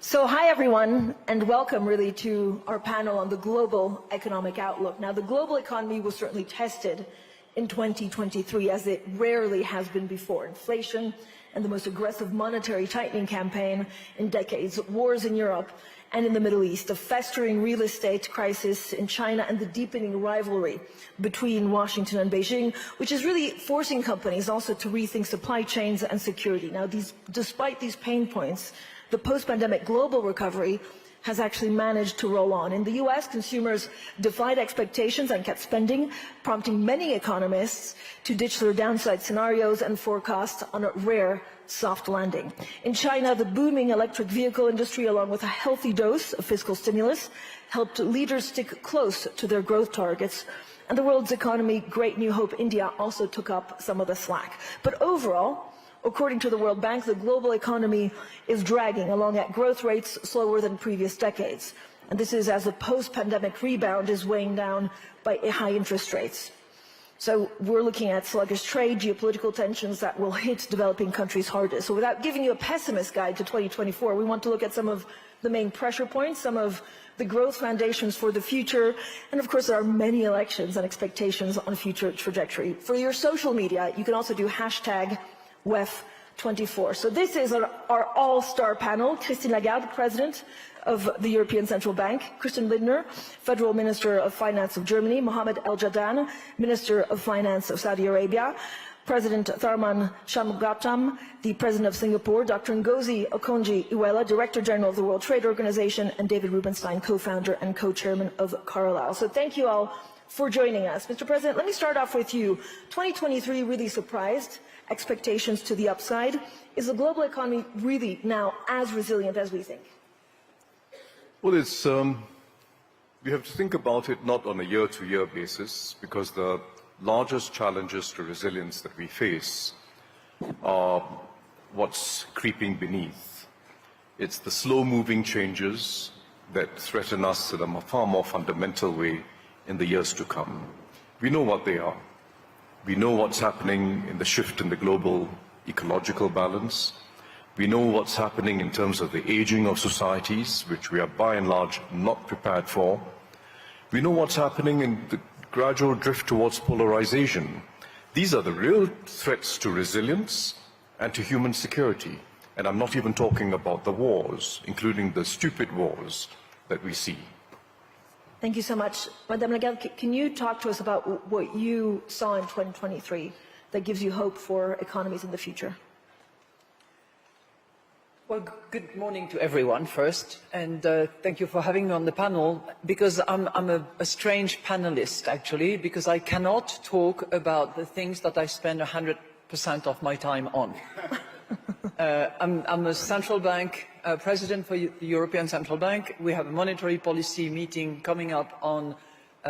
So hi everyone, and welcome really to our panel on the global economic outlook. Now the global economy was certainly tested in 2023 as it rarely has been before. Inflation and the most aggressive monetary tightening campaign in decades, wars in Europe and in the Middle East, a festering real estate crisis in China, and the deepening rivalry between Washington and Beijing, which is really forcing companies also to rethink supply chains and security. Now despite these pain points, the post-pandemic global recovery has actually managed to roll on. In the US, consumers defied expectations and kept spending, prompting many economists to ditch their downside scenarios and forecast on a rare soft landing. In China, the booming electric vehicle industry, along with a healthy dose of fiscal stimulus, helped leaders stick close to their growth targets. And the world's economy, Great New Hope India, also took up some of the slack. But overall, according to the World Bank, the global economy is dragging along at growth rates slower than previous decades. And this is as the post-pandemic rebound is weighing down by high interest rates. So we're looking at sluggish trade, geopolitical tensions that will hit developing countries hardest. So without giving you a pessimist guide to 2024, we want to look at some of the main pressure points, some of the growth foundations for the future, and of course there are many elections and expectations on future trajectory. For your social media, you can also do hashtag WEF24. So this is our all-star panel: Christine Lagarde, President of the European Central Bank; Christian Lindner, Federal Minister of Finance of Germany; Mohammed El Jaddan, Minister of Finance of Saudi Arabia; President Tharman Shanmugatam, the President of Singapore; Dr. Ngozi Okonjo-Iweala, Director General of the World Trade Organization; and David Rubenstein, co-founder and co-chairman of Carlyle. So thank you all for joining us. Mr. President, let me start off with you. 2023 really surprised expectations to the upside. Is the global economy really now as resilient as we think? Well, we have to think about it not on a year-to-year basis, because the largest challenges to resilience that we face are what's creeping beneath. It's the slow-moving changes that threaten us in a far more fundamental way in the years to come. We know what they are. We know what's happening in the shift in the global ecological balance. We know what's happening in terms of the aging of societies, which we are by and large not prepared for. We know what's happening in the gradual drift towards polarization. These are the real threats to resilience and to human security. And I'm not even talking about the wars, including the stupid wars that we see. Thank you so much. Madame Lagarde, can you talk to us about what you saw in 2023 that gives you hope for economies in the future? Well, good morning to everyone first, and thank you for having me on the panel, because I'm a strange panelist, actually, because I cannot talk about the things that I spend 100% of my time on. I'm a central bank president for the European Central Bank. We have a monetary policy meeting coming up on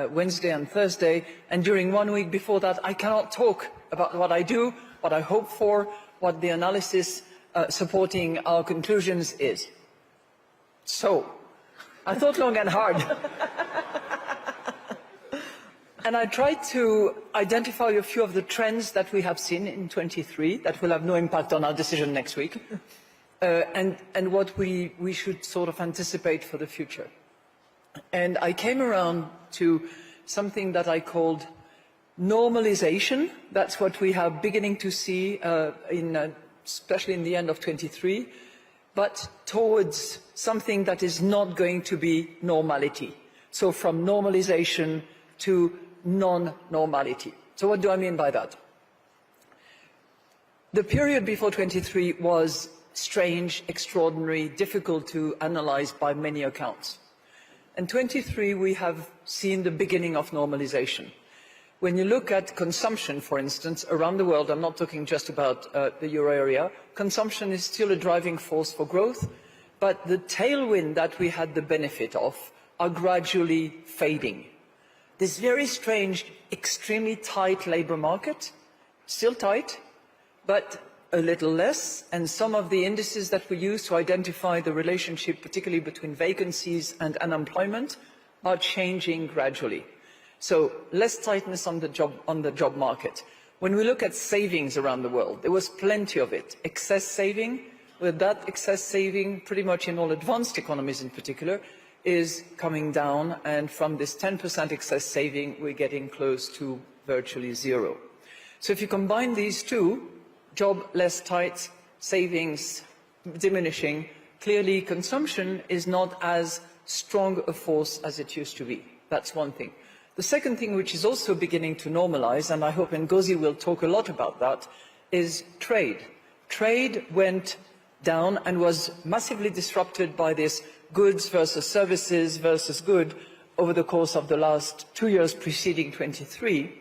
Wednesday and Thursday, and during 1 week before that, I cannot talk about what I do, what I hope for, what the analysis supporting our conclusions is. So, I thought long and hard. And I tried to identify a few of the trends that we have seen in 23 that will have no impact on our decision next week, and what we should sort of anticipate for the future. And I came around to something that I called normalization. That's what we are beginning to see especially in the end of 23, but towards something that is not going to be normality. So from normalization to non-normality. So what do I mean by that? The period before 23 was strange, extraordinary, difficult to analyze by many accounts. In 23, we have seen the beginning of normalization. When you look at consumption, for instance, around the world, I'm not talking just about the euro area, consumption is still a driving force for growth, but the tailwind that we had the benefit of are gradually fading. this very strange, extremely tight labour market, still tight, but a little less, and some of the indices that we use to identify the relationship, particularly between vacancies and unemployment, are changing gradually. So less tightness on the job market. When we look at savings around the world, there was plenty of it. Excess saving, with that excess saving, pretty much in all advanced economies in particular, is coming down, and from this 10% excess saving, we're getting close to virtually zero. So if you combine these two, job less tight, savings diminishing, clearly consumption is not as strong a force as it used to be. That's one thing. The second thing, which is also beginning to normalize, and I hope Ngozi will talk a lot about that, is trade. Trade went down and was massively disrupted by this goods versus services versus good over the course of the last 2 years preceding 23.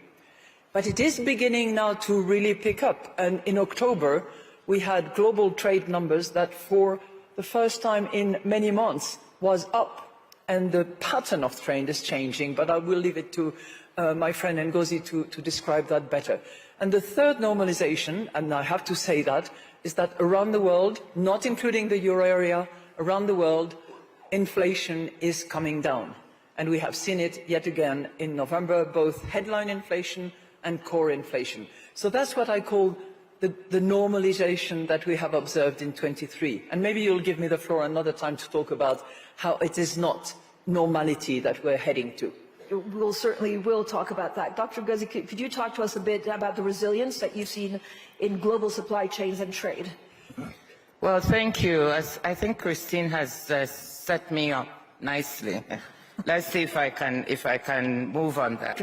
But it is beginning now to really pick up. And in October, we had global trade numbers that for the first time in many months was up. And the pattern of trade is changing, but I will leave it to my friend Ngozi to describe that better. And the third normalization, and I have to say that, is that around the world, not including the euro area, around the world, inflation is coming down. And we have seen it yet again in November, both headline inflation and core inflation. So that's what I call the normalization that we have observed in 23. And maybe you'll give me the floor another time to talk about how it is not normality that we're heading to. We'll certainly talk about that. Dr. Ngozi, could you talk to us a bit about the resilience that you've seen in global supply chains and trade? Well, thank you. I think Christine has set me up nicely. Let's see if I can move on that.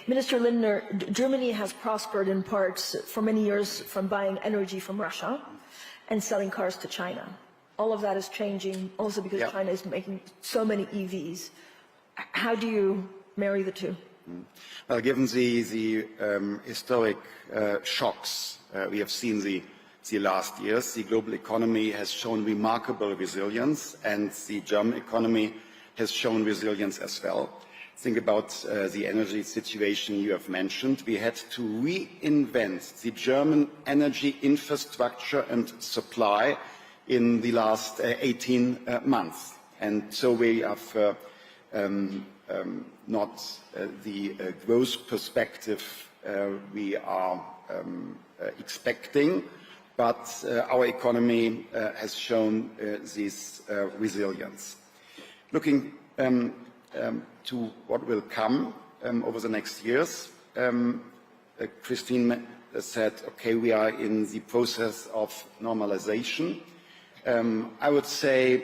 Minister Lindner, Germany has prospered in parts for many years from buying energy from Russia and selling cars to China. All of that is changing also because China is making so many EVs. How do you marry the two? Well, given the historic shocks we have seen the last years, the global economy has shown remarkable resilience, and the German economy has shown resilience as well. Think about the energy situation you have mentioned. We had to reinvent the German energy infrastructure and supply in the last 18 months. And so we have not the growth perspective we are expecting, but our economy has shown this resilience. Looking to what will come over the next years, Christine said, okay, we are in the process of normalization. I would say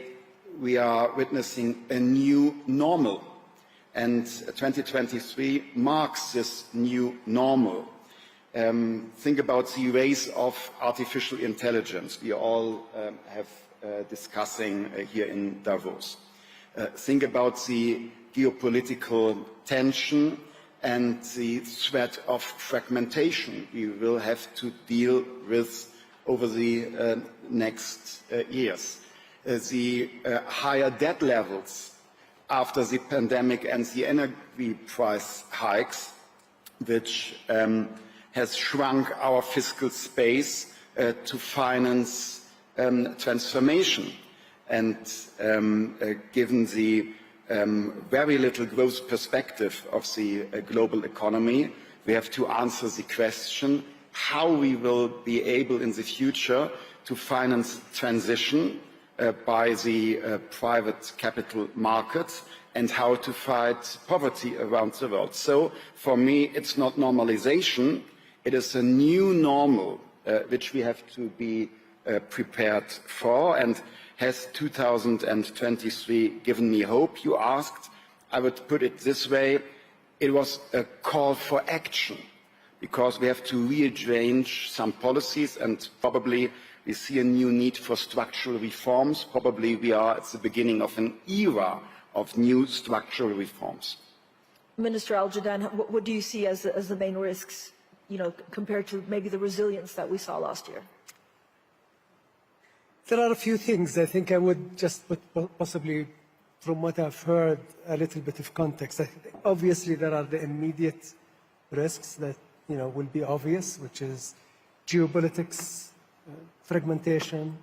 we are witnessing a new normal, and 2023 marks this new normal. Think about the rise of artificial intelligence we all have discussing here in Davos. Think about the geopolitical tension and the threat of fragmentation we will have to deal with over the next years. The higher debt levels after the pandemic and the energy price hikes, which has shrunk our fiscal space to finance transformation. And given the very little growth perspective of the global economy, we have to answer the question how we will be able in the future to finance transition by the private capital markets and how to fight poverty around the world. So for me, it's not normalization, it is a new normal which we have to be prepared for. And has 2023 given me hope, you asked? I would put it this way, it was a call for action, because we have to rearrange some policies, and probably we see a new need for structural reforms. Probably we are at the beginning of an era of new structural reforms. Minister Al-Jadaan, what do you see as the main risks, compared to maybe the resilience that we saw last year? There are a few things I think I would just possibly from what I've heard, a little bit of context. Obviously, there are the immediate risks that will be obvious, which is geopolitics, fragmentation,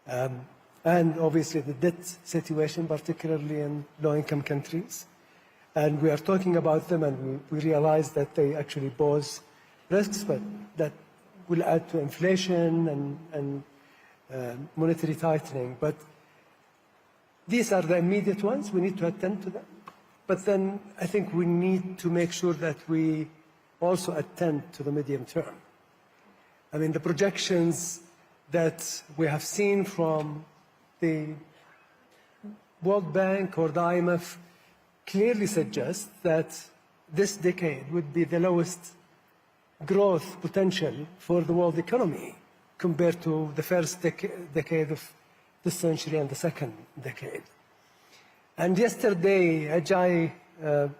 and obviously the debt situation, particularly in low-income countries. And we are talking about them, and we realize that they actually pose risks, but that will add to inflation and monetary tightening. But these are the immediate ones. We need to attend to them. But then I think we need to make sure that we also attend to the medium term. I mean, the projections that we have seen from the World Bank or the IMF clearly suggest that this decade would be the lowest growth potential for the world economy compared to the first decade of this century and the second decade. And yesterday, Ajay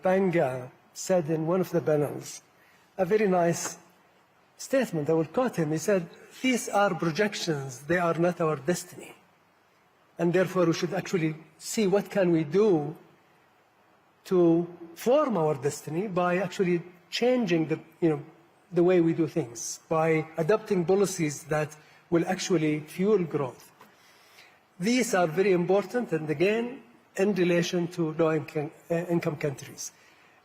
Banga said in one of the panels a very nice statement. I will quote him. He said, "These are projections, they are not our destiny. And therefore, we should actually see what can we do to form our destiny by actually changing the way we do things, by adopting policies that will actually fuel growth." These are very important, and again, in relation to low-income countries.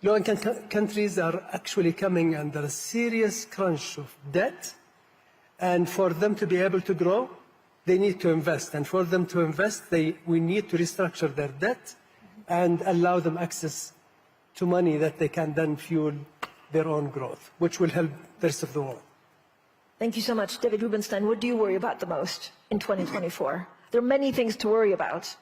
Low-income countries are actually coming under a serious crunch of debt, and for them to be able to grow, they need to invest. And for them to invest, we need to restructure their debt and allow them access to money that they can then fuel their own growth, which will help the rest of the world. Thank you so much. David Rubenstein, what do you worry about the most in 2024? There are many things to worry about.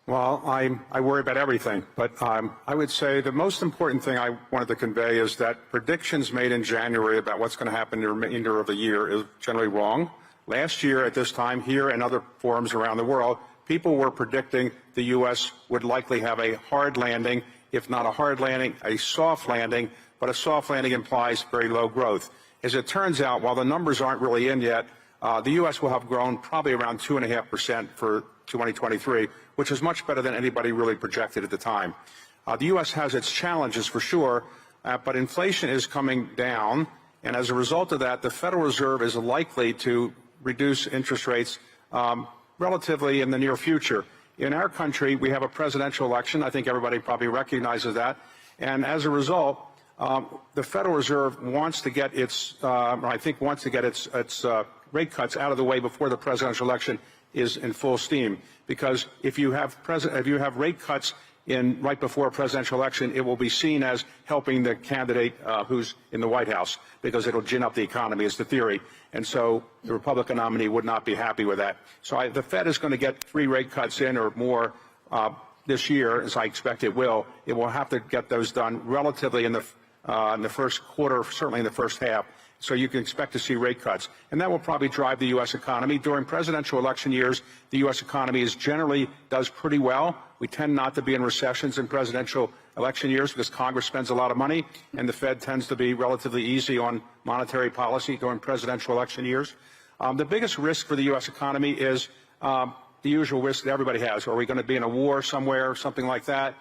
Well, I worry about everything, but I would say the most important thing I wanted to convey is that predictions made in January about what's going to happen in the remainder of the year is generally wrong. Last year at this time, here and other forums around the world, people were predicting the U.S. would likely have a hard landing, if not a hard landing, a soft landing, but a soft landing implies very low growth. As it turns out, while the numbers aren't really in yet, the U.S. will have grown probably around 2.5% for 2023, which is much better than anybody really projected at the time. The U.S. has its challenges for sure, but inflation is coming down, and as a result of that, the Federal Reserve is likely to reduce interest rates relatively in the near future. In our it we have a presidential election. I think everybody probably recognizes that. And as a result, the Federal Reserve wants to get its, its rate cuts out of the way before the presidential election is in full steam. Because if you have rate cuts right before a presidential election, it will be seen as helping the candidate who's in the White House, because it'll gin up the economy, is the theory. And so the Republican nominee would not be happy with that. So the Fed is going to get 3 rate cuts in or more this year, as I expect it will. It will have to get those done relatively in the first quarter, certainly in the first half. So you can expect to see rate cuts. And that will probably drive the U.S. economy. During presidential election years, the U.S. economy generally does pretty well. We tend not to be in recessions in presidential election years because Congress spends a lot of money, and the Fed tends to be relatively easy on monetary policy during presidential election years. The biggest risk for the U.S. economy is the usual risk that everybody has. Are we going to be in a war somewhere or something like that?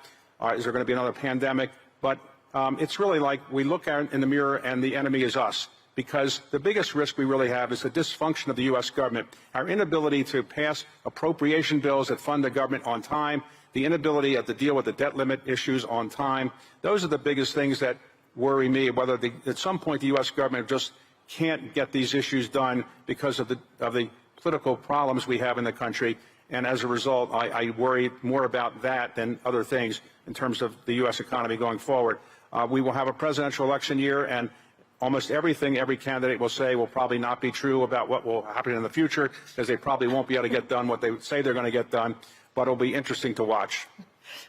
Is there going to be another pandemic? But it's really like we look out in the mirror and the enemy is us. Because the biggest risk we really have is the dysfunction of the U.S. government, our inability to pass appropriation bills that fund the government on time, the inability to deal with the debt limit issues on time. Those are the biggest things that worry me, whether at some point the U.S. government just can't get these issues done because of the political problems we have in the country. And as a result, I worry more about that than other things in terms of the U.S. economy going forward. We will have a presidential election year, and almost everything every candidate will say will probably not be true about what will happen in the future, because they probably won't be able to get done what they say they're going to get done, but it'll be interesting to watch.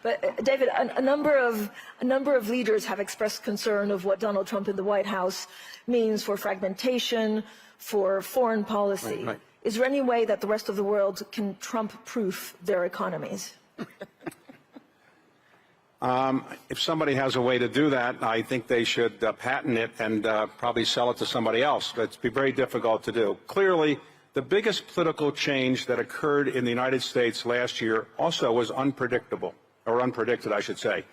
But David, a number of leaders have expressed concern of what Donald Trump in the White House means for fragmentation, for foreign policy. Right. Is there any way that the rest of the world can Trump-proof their economies? If somebody has a way to do that, I think they should patent it and probably sell it to somebody else. But it'd be very difficult to do. Clearly, The biggest political change that occurred in the United States last year also was unpredictable, or unpredicted, I should say.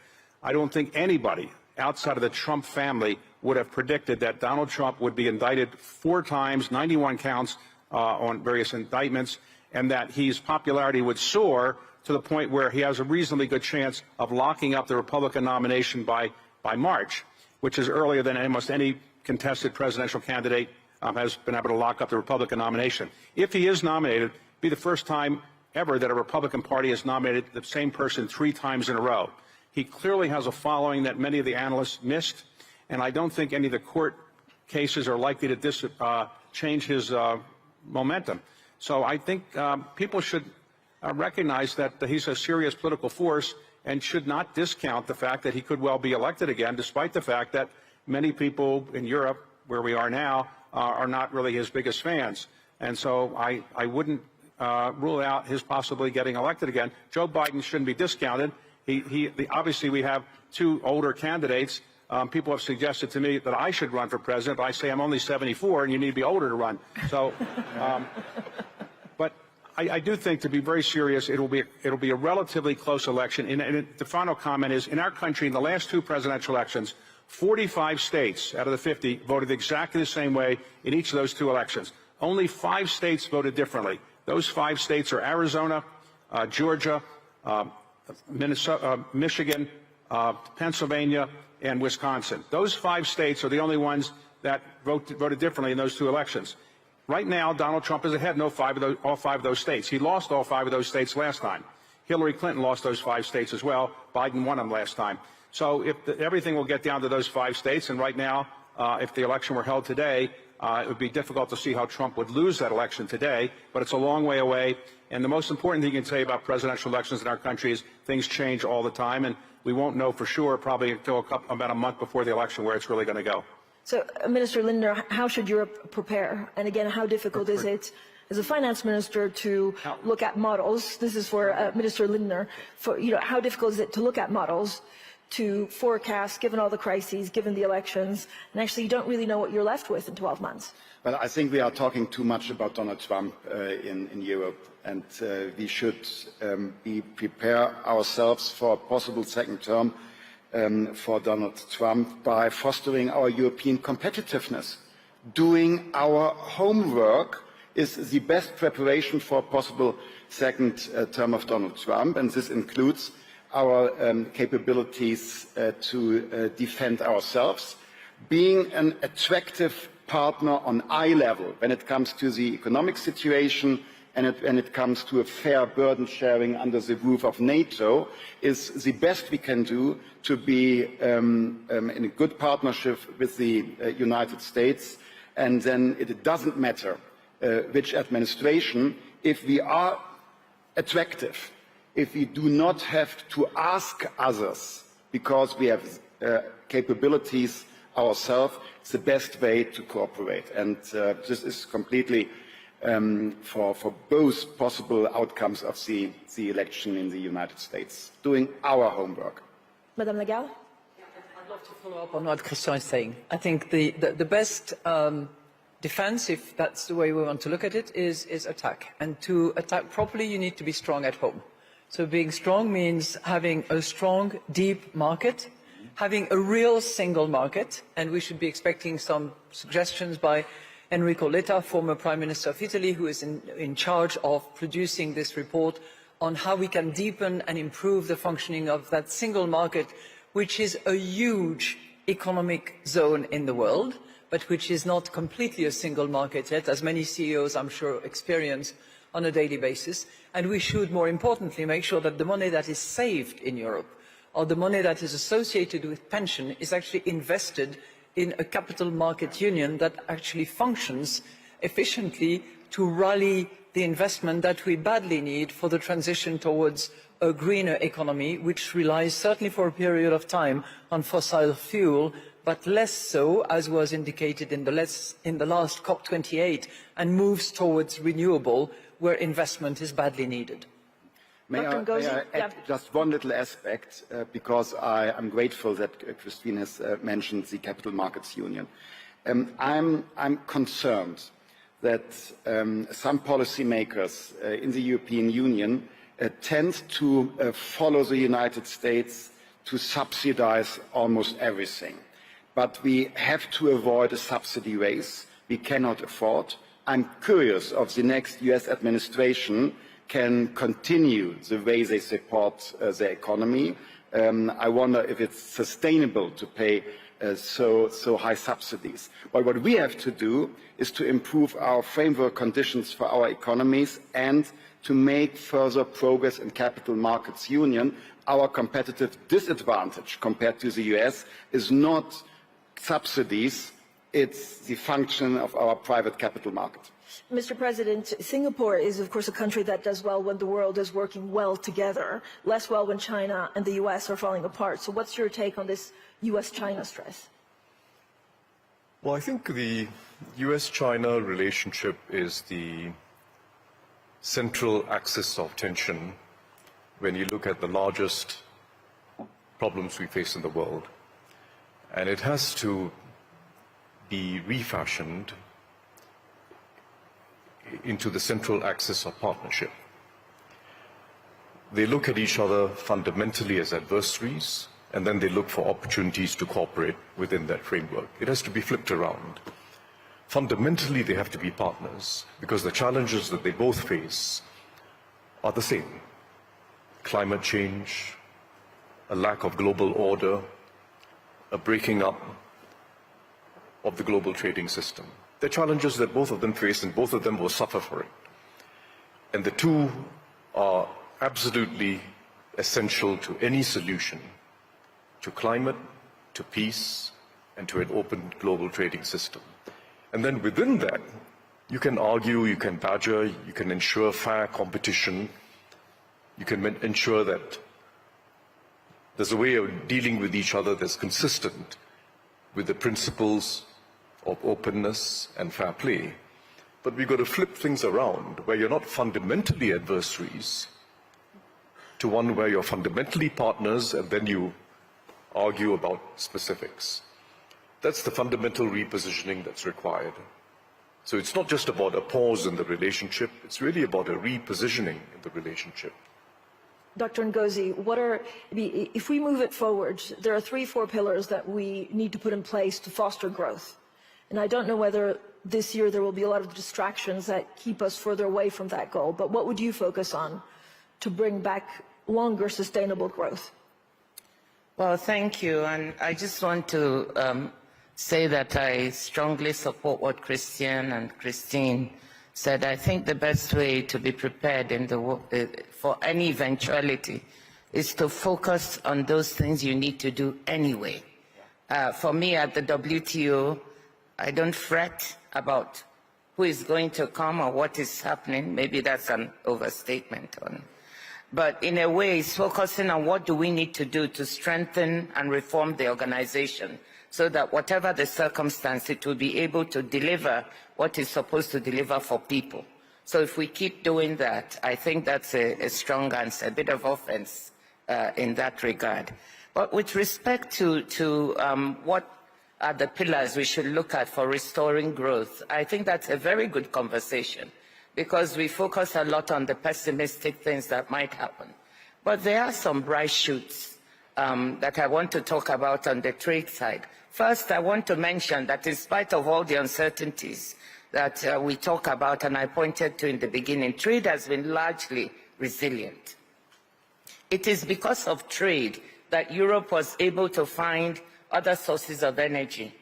I don't think anybody outside of the Trump family would have predicted that Donald Trump would be indicted 4 times, 91 counts on various indictments, and that his popularity would soar to the point where he has a reasonably good chance of locking up the Republican nomination by March, which is earlier than almost any contested presidential candidate has been able to lock up the Republican nomination. If he is nominated, it'll be the first time ever that a Republican Party has nominated the same person 3 times in a row. He clearly has a following that many of the analysts missed, and I don't think any of the court cases are likely to change his momentum. So I think people should recognize that he's a serious political force and should not discount the fact that he could well be elected again, despite the fact that many people in Europe, where we are now, are not really his biggest fans. And so I wouldn't rule out his possibly getting elected again. Joe Biden shouldn't be discounted. Obviously, we have 2 older candidates. People have suggested to me that I should run for president, but I say I'm only 74 and you need to be older to run. So, but I do think, to be very serious, it'll be a relatively close election. And the final comment is, in our country, in the last 2 presidential elections, 45 states out of the 50 voted exactly the same way in each of those 2 elections. Only 5 states voted differently. Those 5 states are Arizona, Georgia, Minnesota, Michigan, Pennsylvania, and Wisconsin. Those 5 states are the only ones that voted differently in those 2 elections. Right now, Donald Trump is ahead in all 5 of those states. He lost all 5 of those states last time. Hillary Clinton lost those 5 states as well. Biden won them last time. So everything will get down to those 5 states, and right now, if the election were held today, it would be difficult to see how Trump would lose that election today, but it's a long way away. And the most important thing you can say about presidential elections in our country is things change all the time, and we won't know for sure probably until about a month before the election where it's really going to go. So, Minister Lindner, how should Europe prepare? And again, how difficult is it as a finance minister to look at models? This is for Minister Lindner. How difficult is it to look at models, to forecast, given all the crises, given the elections, and actually you don't really know what you're left with in 12 months? Well, I think we are talking too much about Donald Trump in Europe, and we should prepare ourselves for a possible second term for Donald Trump by fostering our European competitiveness. Doing our homework is the best preparation for a possible second term of Donald Trump, and this includes our capabilities to defend ourselves, being an attractive partner on eye level when it comes to the economic situation and when it comes to a fair burden sharing under the roof of NATO is the best we can do to be in a good partnership with the United States. And then it doesn't matter which administration, if we are attractive, if we do not have to ask others because we have capabilities ourselves, it's the best way to cooperate. And this is completely for both possible outcomes of the election in the United States, doing our homework. Madame Lagarde? I'd love to follow up on what Christian is saying. I think the best defense, if that's the way we want to look at it, is attack. And to attack properly, you need to be strong at home. So being strong means having a strong, deep market, having a real single market, and we should be expecting some suggestions by Enrico Letta, former Prime Minister of Italy, who is in charge of producing this report on how we can deepen and improve the functioning of that single market, which is a huge economic zone in the world, but which is not completely a single market yet, as many CEOs, I'm sure, experience on a daily basis. And we should, more importantly, make sure that the money that is saved in Europe, or the money that is associated with pension, is actually invested in a capital market union that actually functions efficiently to rally the investment that we badly need for the transition towards a greener economy, which relies certainly for a period of time on fossil fuel, but less so, as was indicated in the last COP28, and moves towards renewable, where investment is badly needed. May I add just one little aspect, because I'm grateful that Christine has mentioned the Capital Markets Union. I'm concerned that some policymakers in the European Union tend to follow the United States to subsidize almost everything. But we have to avoid a subsidy race we cannot afford. I'm curious if the next US administration can continue the way they support their economy. I wonder if it's sustainable to pay so high subsidies. But what we have to do is to improve our framework conditions for our economies and to make further progress in capital markets union. Our competitive disadvantage compared to the US is not subsidies, it's the function of our private capital market. Mr. President, Singapore is, of course, a country that does well when the world is working well together, less well when China and the US are falling apart. So what's your take on this US-China stress? Well, I think the US-China relationship is the central axis of tension when you look at the largest problems we face in the world. And it has to be refashioned into the central axis of partnership. They look at each other fundamentally as adversaries, and then they look for opportunities to cooperate within that framework. It has to be flipped around. Fundamentally, they have to be partners, because the challenges that they both face are the same. Climate change, a lack of global order, a breaking up of the global trading system. They're challenges that both of them face, and both of them will suffer for it. And the two are absolutely essential to any solution, to climate, to peace, and to an open global trading system. And then within that, you can argue, you can badger, you can ensure fair competition, you can ensure that there's a way of dealing with each other that's consistent with the principles of openness and fair play. But we've got to flip things around, where you're not fundamentally adversaries, to one where you're fundamentally partners, and then you argue about specifics. That's the fundamental repositioning that's required. So it's not just about a pause in the relationship, it's really about a repositioning in the relationship. Dr. Ngozi, if we move it forward, there are 3-4 pillars that we need to put in place to foster growth. And I don't know whether this year there will be a lot of distractions that keep us further away from that goal, but what would you focus on to bring back longer sustainable growth? Well, thank you. And I just want to say that I strongly support what Christian and Christine said. I think the best way to be prepared for any eventuality is to focus on those things you need to do anyway. For me at the WTO, I don't fret about who is going to come or what is happening. Maybe that's an overstatement. But in a way, it's focusing on what do we need to do to strengthen and reform the organization so that whatever the circumstance, it will be able to deliver what it's supposed to deliver for people. So if we keep doing that, I think that's a strong answer, a bit of offense in that regard. But with respect to what are the pillars we should look at for restoring growth, I think that's a very good conversation, because we focus a lot on the pessimistic things that might happen. But there are some bright shoots that I want to talk about on the trade side. First, I want to mention that in spite of all the uncertainties that we talk about, and I pointed to in the beginning, trade has been largely resilient. It is because of trade that Europe was able to find other sources of energy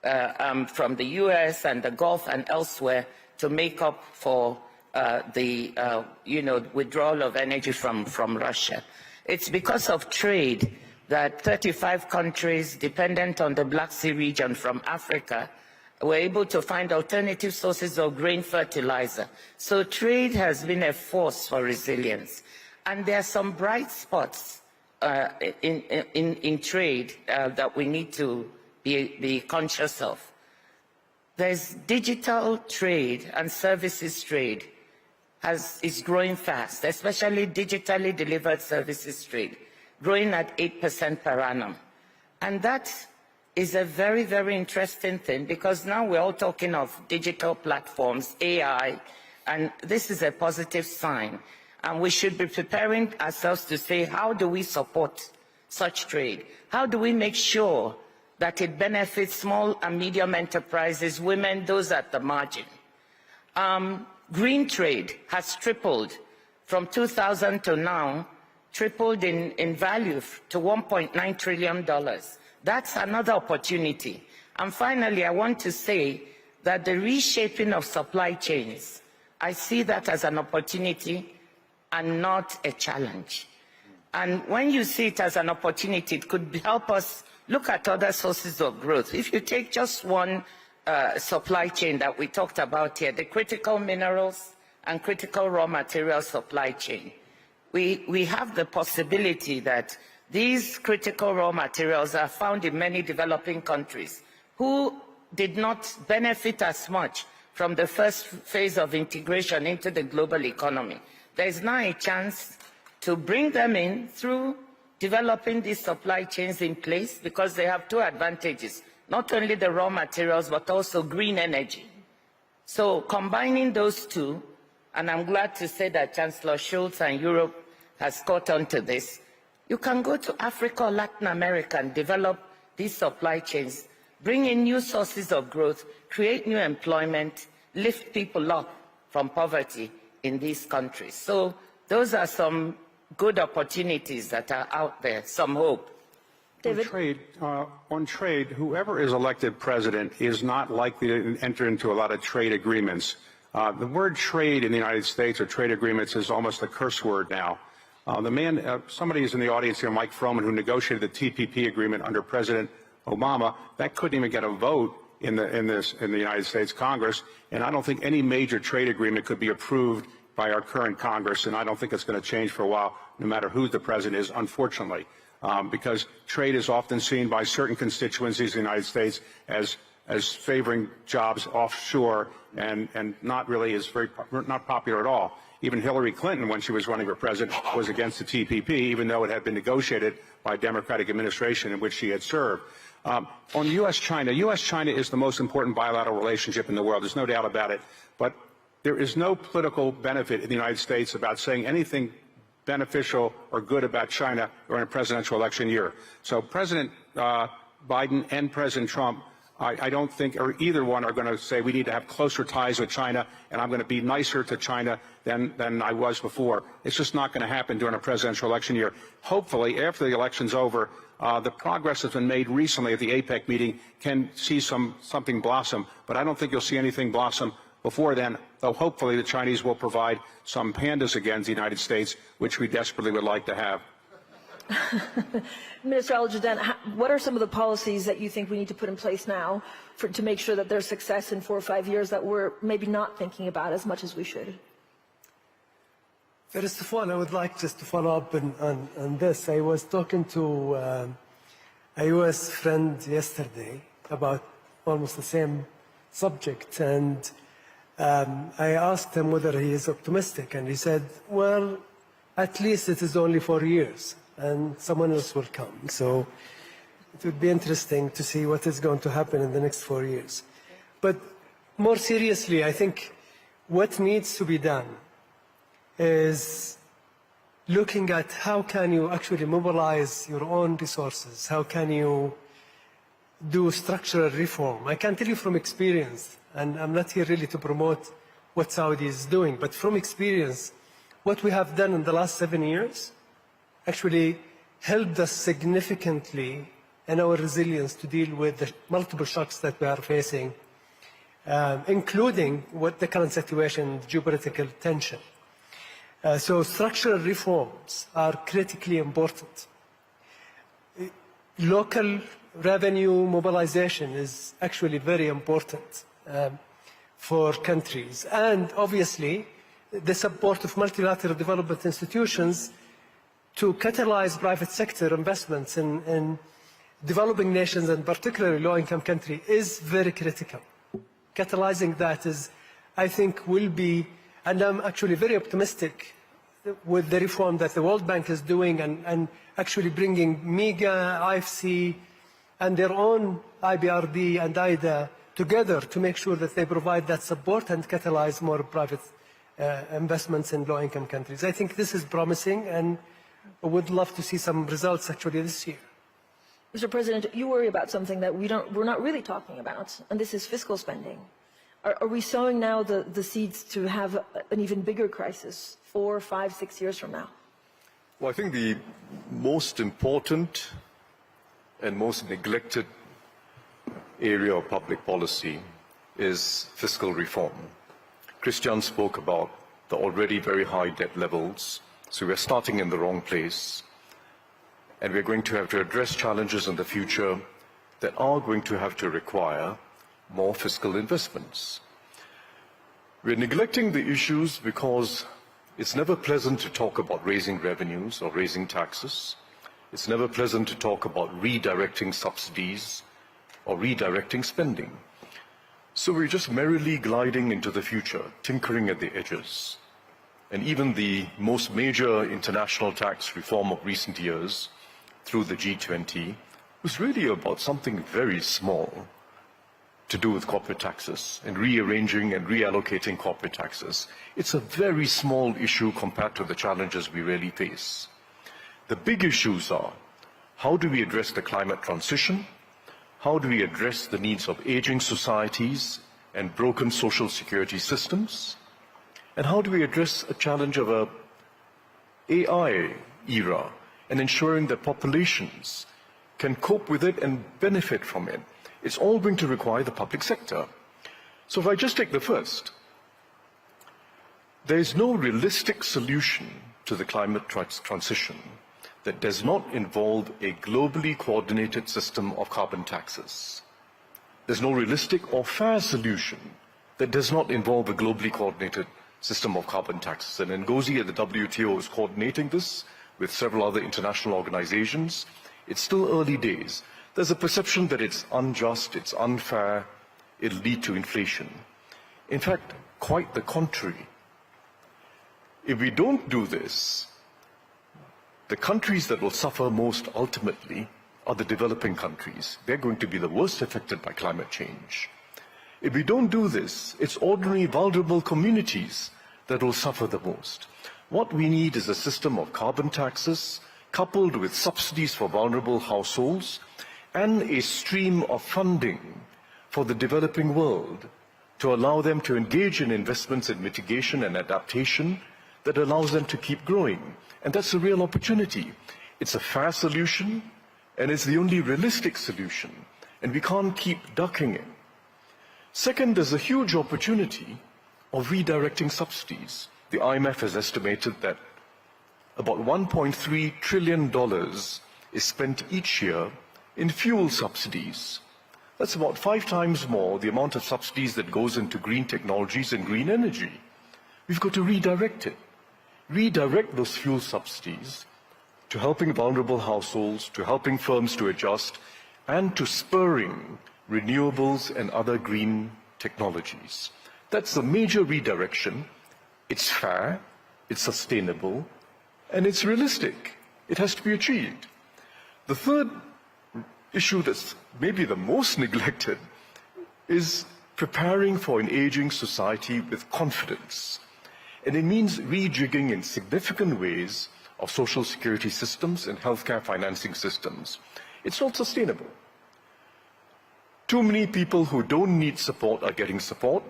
from the US and the Gulf and elsewhere to make up for the withdrawal of energy from Russia. It's because of trade that 35 countries dependent on the Black Sea region from Africa were able to find alternative sources of grain fertilizer. So trade has been a force for resilience. And there are some bright spots in trade that we need to be conscious of. There's digital trade and services trade is growing fast, especially digitally delivered services trade, growing at 8% per annum. And that is a very, very interesting thing, because now we're all talking of digital platforms, AI, and this is a positive sign. And we should be preparing ourselves to say, how do we support such trade? How do we make sure that it benefits small and medium enterprises, women, those at the margin? Green trade has tripled from 2000 to now, tripled in value to $1.9 trillion. That's another opportunity. And finally, I want to say that the reshaping of supply chains, I see that as an opportunity and not a challenge. And when you see it as an opportunity, it could help us look at other sources of growth. If you take just one supply chain that we talked about here, the critical minerals and critical raw material supply chain, we have the possibility that these critical raw materials are found in many developing countries who did not benefit as much from the first phase of integration into the global economy. There is now a chance to bring them in through developing these supply chains in place, because they have two advantages, not only the raw materials, but also green energy. So combining those two, and I'm glad to say that Chancellor Schulz and Europe has caught on to this, you can go to Africa or Latin America and develop these supply chains, bring in new sources of growth, create new employment, lift people up from poverty in these countries. So those are some good opportunities that are out there, some hope. David? On trade, whoever is elected president is not likely to enter into a lot of trade agreements. The word trade in the United States, or trade agreements, is almost a curse word now. Somebody is in the audience here, Mike Froman, who negotiated the TPP agreement under President Obama. That couldn't even get a vote in the United States Congress, and I don't think any major trade agreement could be approved by our current Congress, and I don't think it's going to change for a while, no matter who the president is, unfortunately, because trade is often seen by certain constituencies in the United States as favoring jobs offshore, and not really not popular at all. Even Hillary Clinton, when she was running for president, was against the TPP, even though it had been negotiated by a Democratic administration in which she had served. On U.S.-China, U.S.-China is the most important bilateral relationship in the world. There's no doubt about it. But there is no political benefit in the United States about saying anything beneficial or good about China during a presidential election year. So President Biden and President Trump, I don't think, or either one, are going to say we need to have closer ties with China, and I'm going to be nicer to China than I was before. It's just not going to happen during a presidential election year. Hopefully, after the election's over, the progress that's been made recently at the APEC meeting can see something blossom, but I don't think you'll see anything blossom before then, though hopefully the Chinese will provide some pandas against the United States, which we desperately would like to have. Minister Al-Jaddan, what are some of the policies that you think we need to put in place now to make sure that there's success in 4 or 5 years that we're maybe not thinking about as much as we should? First of all, I would like just to follow up on this. I was talking to a U.S. friend yesterday about almost the same subject, and I asked him whether he is optimistic, and he said, well, at least it is only 4 years, and someone else will come. So it would be interesting to see what is going to happen in the next 4 years. But more seriously, I think what needs to be done is looking at how can you actually mobilize your own resources, how can you do structural reform. I can tell you from experience, and I'm not here really to promote what Saudi is doing, but from experience, what we have done in the last 7 years actually helped us significantly in our resilience to deal with the multiple shocks that we are facing, including what the current situation, geopolitical tension. So structural reforms are critically important. Local revenue mobilization is actually very important for countries. And obviously, the support of multilateral development institutions to catalyze private sector investments in developing nations, and particularly low-income countries, is very critical. Catalyzing that is, I think, will be, and I'm actually very optimistic with the reform that the World Bank is doing, and actually bringing MEGA, IFC, and their own IBRD and IDA together to make sure that they provide that support and catalyze more private investments in low-income countries. I think this is promising, and I would love to see some results actually this year. Mr. President, you worry about something that we're not really talking about, and this is fiscal spending. Are we sowing now the seeds to have an even bigger crisis 4, 5, 6 years from now? Well, I think the most important and most neglected area of public policy is fiscal reform. Christian spoke about the already very high debt levels, so we're starting in the wrong place, and we're going to have to address challenges in the future that are going to have to require more fiscal investments. We're neglecting the issues because it's never pleasant to talk about raising revenues or raising taxes. It's never pleasant to talk about redirecting subsidies or redirecting spending. So we're just merrily gliding into the future, tinkering at the edges. And even the most major international tax reform of recent years, through the G20, was really about something very small to do with corporate taxes and rearranging and reallocating corporate taxes. It's a very small issue compared to the challenges we really face. The big issues are, how do we address the climate transition? How do we address the needs of aging societies and broken social security systems? And how do we address a challenge of an AI era and ensuring that populations can cope with it and benefit from it? It's all going to require the public sector. So if I just take the first, there is no realistic solution to the climate transition that does not involve a globally coordinated system of carbon taxes. There's no realistic or fair solution that does not involve a globally coordinated system of carbon taxes. And Nicosia, the WTO, is coordinating this with several other international organizations. It's still early days. There's a perception that it's unjust, it's unfair, it'll lead to inflation. In fact, quite the contrary. If we don't do this, the countries that will suffer most ultimately are the developing countries. They're going to be the worst affected by climate change. If we don't do this, it's ordinary vulnerable communities that will suffer the most. What we need is a system of carbon taxes coupled with subsidies for vulnerable households and a stream of funding for the developing world to allow them to engage in investments in mitigation and adaptation that allows them to keep growing. And that's a real opportunity. It's a fair solution, and it's the only realistic solution, and we can't keep ducking it. Second, there's a huge opportunity of redirecting subsidies. The IMF has estimated that about $1.3 trillion is spent each year in fuel subsidies. That's about 5 times more the amount of subsidies that goes into green technologies and green energy. We've got to redirect it. Redirect those fuel subsidies to helping vulnerable households, to helping firms to adjust, and to spurring renewables and other green technologies. That's the major redirection. It's fair, it's sustainable, and it's realistic. It has to be achieved. The third issue that's maybe the most neglected is preparing for an aging society with confidence. And it means rejigging in significant ways of social security systems and healthcare financing systems. It's not sustainable. Too many people who don't need support are getting support,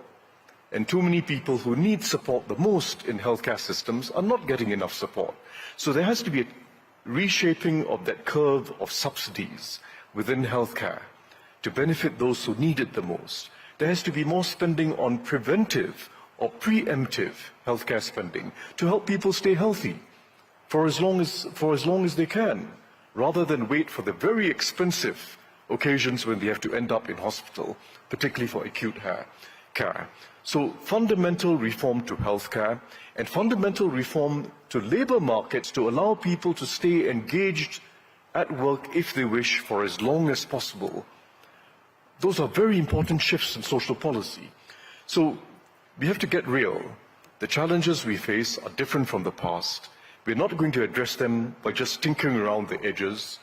and too many people who need support the most in healthcare systems are not getting enough support. So there has to be a reshaping of that curve of subsidies within healthcare to benefit those who need it the most. There has to be more spending on preventive or preemptive healthcare spending to help people stay healthy for as long as they can, rather than wait for the very expensive occasions when they have to end up in hospital, particularly for acute care. So fundamental reform to healthcare and fundamental reform to labor markets to allow people to stay engaged at work if they wish for as long as possible. Those are very important shifts in social policy. So we have to get real. The challenges we face are different from the past. We're not going to address them by just tinkering around the edges.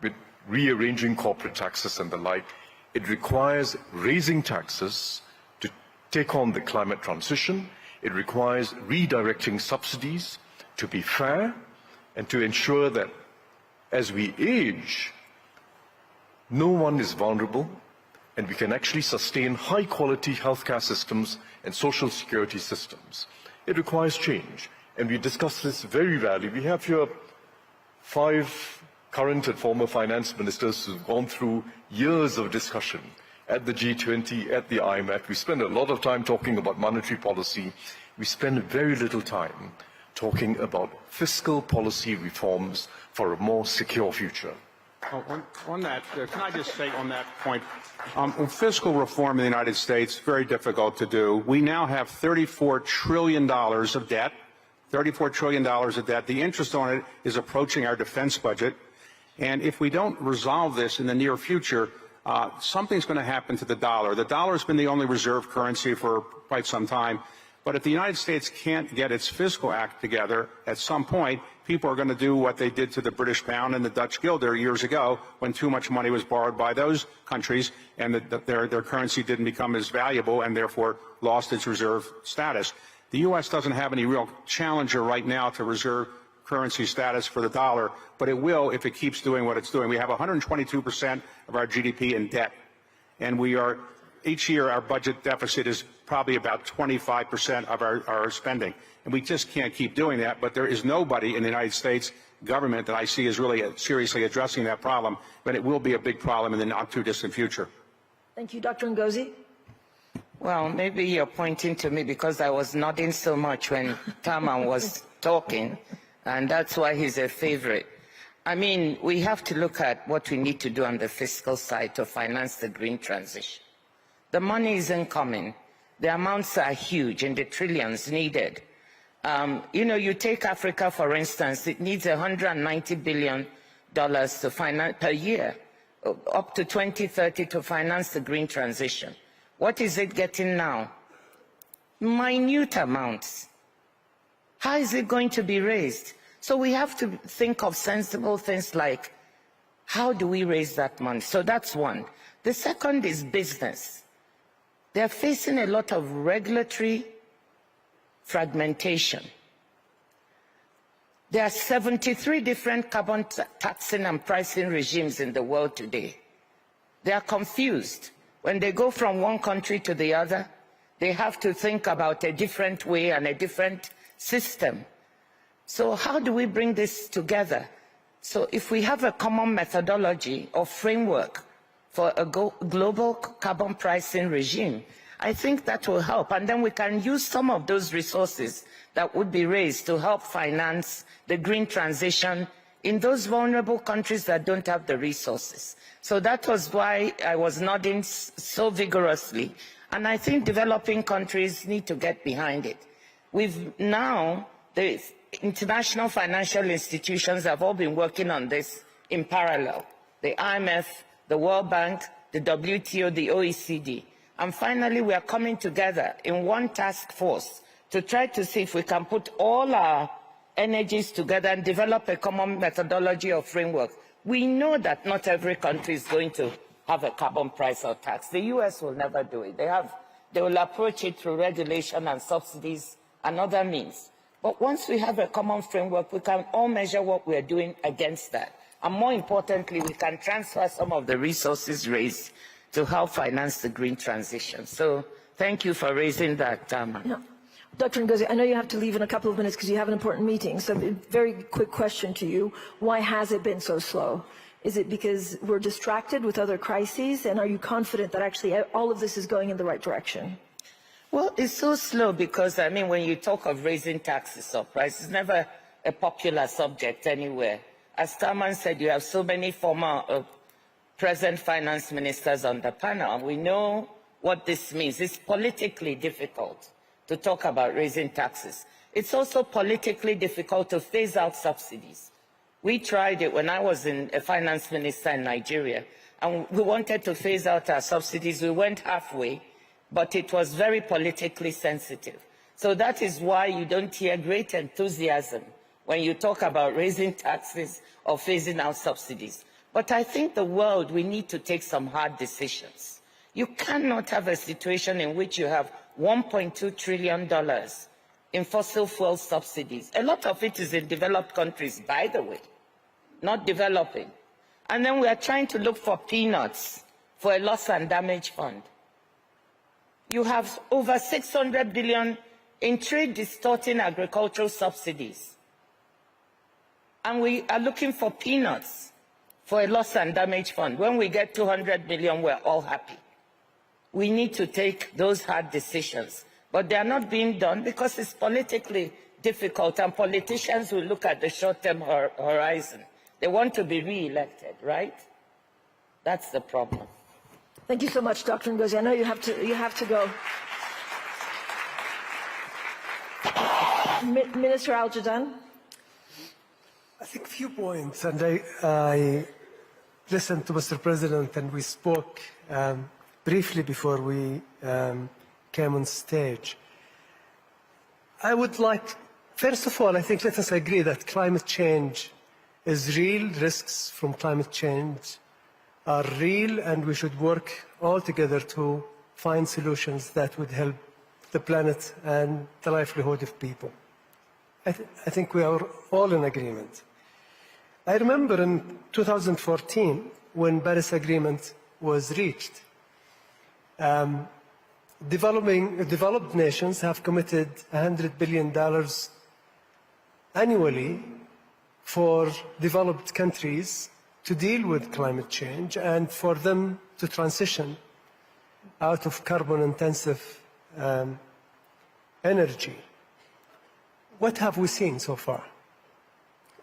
We're rearranging corporate taxes and the like. It requires raising taxes to take on the climate transition. It requires redirecting subsidies to be fair and to ensure that as we age, no one is vulnerable and we can actually sustain high-quality healthcare systems and social security systems. It requires change, and we discuss this very rarely. We have here 5 current and former finance ministers who've gone through years of discussion at the G20, at the IMF. We spend a lot of time talking about monetary policy. We spend very little time talking about fiscal policy reforms for a more secure future. On that, can I just say on that point, fiscal reform in the United States, very difficult to do. We now have $34 trillion of debt, $34 trillion of debt. The interest on it is approaching our defense budget. And if we don't resolve this in the near future, something's going to happen to the dollar. The dollar has been the only reserve currency for quite some time. But if the United States can't get its fiscal act together, at some point, people are going to do what they did to the British pound and the Dutch guilder years ago when too much money was borrowed by those countries and their currency didn't become as valuable and therefore lost its reserve status. The U.S. doesn't have any real challenger right now to reserve currency status for the dollar, but it will if it keeps doing what it's doing. We have 122% of our GDP in debt, and we are each year our budget deficit is probably about 25% of our spending. And we just can't keep doing that, but there is nobody in the United States government that I see is really seriously addressing that problem, but it will be a big problem in the not too distant future. Thank you. Dr. Ngozi? Well, maybe you're pointing to me because I was nodding so much when Taman was talking, and that's why he's a favorite. I mean, we have to look at what we need to do on the fiscal side to finance the green transition. The money isn't coming. The amounts are huge and the trillions needed. You know, you take Africa, for instance, it needs $190 billion to finance per year, up to 2030 to finance the green transition. What is it getting now? Minute amounts. How is it going to be raised? So we have to think of sensible things like, how do we raise that money? So that's one. The second is business. They're facing a lot of regulatory fragmentation. There are 73 different carbon taxing and pricing regimes in the world today. They are confused. When they go from one country to the other, they have to think about a different way and a different system. So how do we bring this together? So if we have a common methodology or framework for a global carbon pricing regime, I think that will help. And then we can use some of those resources that would be raised to help finance the green transition in those vulnerable countries that don't have the resources. So that was why I was nodding so vigorously. And I think developing countries need to get behind it. We've now, the international financial institutions have all been working on this in parallel. The IMF, the World Bank, the WTO, the OECD. And finally, we are coming together in one task force to try to see if we can put all our energies together and develop a common methodology or framework. We know that not every country is going to have a carbon price or tax. The US will never do it. They will approach it through regulation and subsidies and other means. But once we have a common framework, we can all measure what we are doing against that. And more importantly, we can transfer some of the resources raised to help finance the green transition. So thank you for raising that. Yeah. Dr. Ngozi, I know you have to leave in a couple of minutes because you have an important meeting. So a very quick question to you. Why has it been so slow? Is it because we're distracted with other crises? And are you confident that actually all of this is going in the right direction? Well, it's so slow because, I mean, when you talk of raising taxes or prices, it's never a popular subject anywhere. As Taman said, you have so many former present finance ministers on the panel. We know what this means. It's politically difficult to talk about raising taxes. It's also politically difficult to phase out subsidies. We tried it when I was a finance minister in Nigeria, and we wanted to phase out our subsidies. We went halfway, but it was very politically sensitive. So that is why you don't hear great enthusiasm when you talk about raising taxes or phasing out subsidies. But I think the world, we need to take some hard decisions. You cannot have a situation in which you have $1.2 trillion in fossil fuel subsidies. A lot of it is in developed countries, by the way, not developing. And then we are trying to look for peanuts for a loss and damage fund. You have over 600 billion in trade distorting agricultural subsidies. And we are looking for peanuts for a loss and damage fund. When we get 200 billion, we're all happy. We need to take those hard decisions. But they are not being done because it's politically difficult, and politicians will look at the short-term horizon. They want to be re-elected, right? That's the problem. Thank you so much, Dr. Ngozi. I know you have to go. Minister Al-Jadaan. I think a few points, and I listened to Mr. President, and we spoke briefly before we came on stage. I would like, first of all, I think let us agree that climate change is real. Risks from climate change are real, and we should work all together to find solutions that would help the planet and the livelihood of people. I think we are all in agreement. I remember in 2014, when Paris Agreement was reached, developed nations have committed $100 billion annually for developed countries to deal with climate change and for them to transition out of carbon-intensive energy. What have we seen so far?